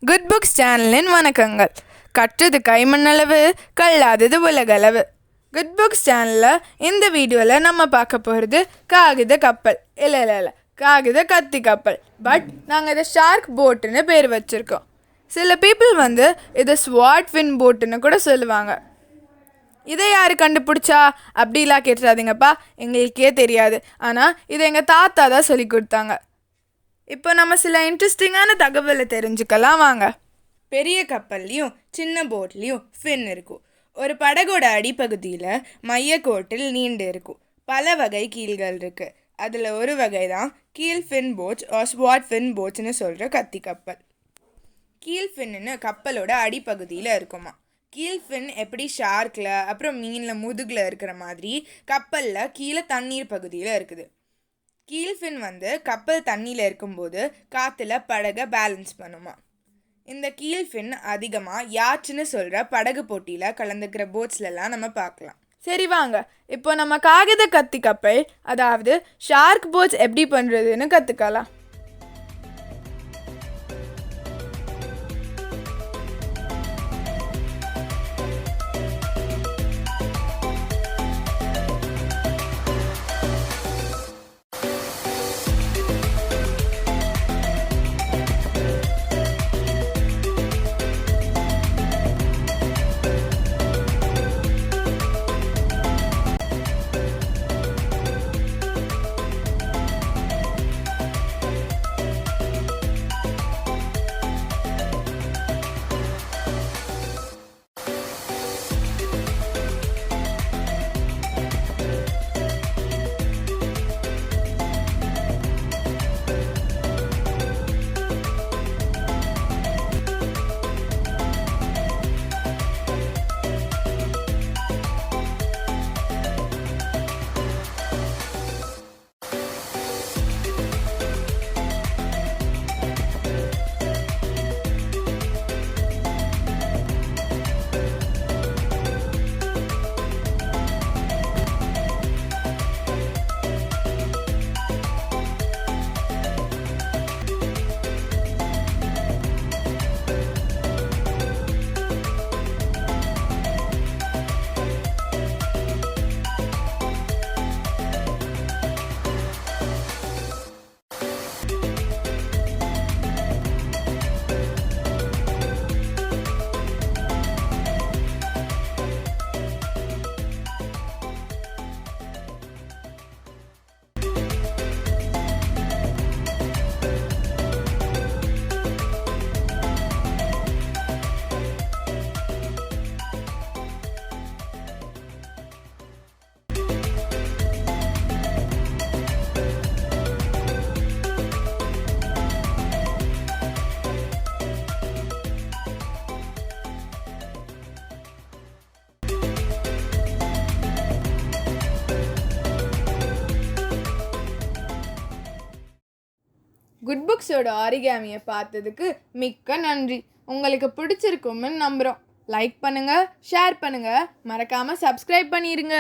Good books சேனலின் வணக்கங்கள். கற்றது கைமண்ணளவு, கல்லாதது உலகளவு. குட் புக்ஸ் சேனலில் இந்த வீடியோவில் நம்ம பார்க்க போகிறது காகித கப்பல். இல்லை காகித கத்தி கப்பல். பட் நாங்கள் இதை ஷார்க் போட்டுன்னு பேர் வச்சுருக்கோம். சில பீப்புள் இதை ஸ்வாட் ஃபின் போட்டுன்னு கூட சொல்லுவாங்க. இதை யார் கண்டுபிடிச்சா அப்படிலாம் கேட்டுறாதீங்கப்பா, எங்களுக்கே தெரியாது. ஆனால் இதை எங்கள் தாத்தா தான் சொல்லி கொடுத்தாங்க. இப்போ நம்ம சில இன்ட்ரெஸ்டிங்கான தகவலை தெரிஞ்சுக்கலாம் வாங்க. பெரிய கப்பல்லையும் சின்ன போட்லேயும் ஃபின் இருக்கும். ஒரு படகோட அடிப்பகுதியில் மையக்கோட்டில் நீண்டு இருக்கும். பல வகை கீல்கள் இருக்குது. அதில் ஒரு வகை தான் கீல் ஃபின் போட்ஸ் ஸ்வாட் ஃபின் போட்ஸ்னு சொல்கிற கத்தி கப்பல். கீல் ஃபின்னு கப்பலோட அடிப்பகுதியில் இருக்குமா. கீல் ஃபின் எப்படி ஷார்க்கில் அப்புறம் மீனில் முதுகில் இருக்கிற மாதிரி கப்பலில் கீழே தண்ணீர் பகுதியில் இருக்குது. கீல் ஃபின் கப்பல் தண்ணியில் இருக்கும்போது காற்றுல படகை பேலன்ஸ் பண்ணுமா. இந்த கீல் ஃபின் அதிகமாக யாச்சுன்னு சொல்கிற படகு போட்டியில் கலந்துக்கிற போட்ஸ்லலாம் நம்ம பார்க்கலாம். சரி வாங்க, இப்போ நம்ம காகித கத்தி கப்பல் அதாவது ஷார்க் போட்ஸ் எப்படி பண்ணுறதுன்னு கற்றுக்கலாம். குட் புக்ஸோட ஆரிகாமியை பார்த்ததுக்கு மிக்க நன்றி. உங்களுக்கு பிடிச்சிருக்கும்னு நம்புகிறோம். லைக் பண்ணுங்கள், ஷேர் பண்ணுங்கள், மறக்காமல் சப்ஸ்கிரைப் பண்ணிடுங்க.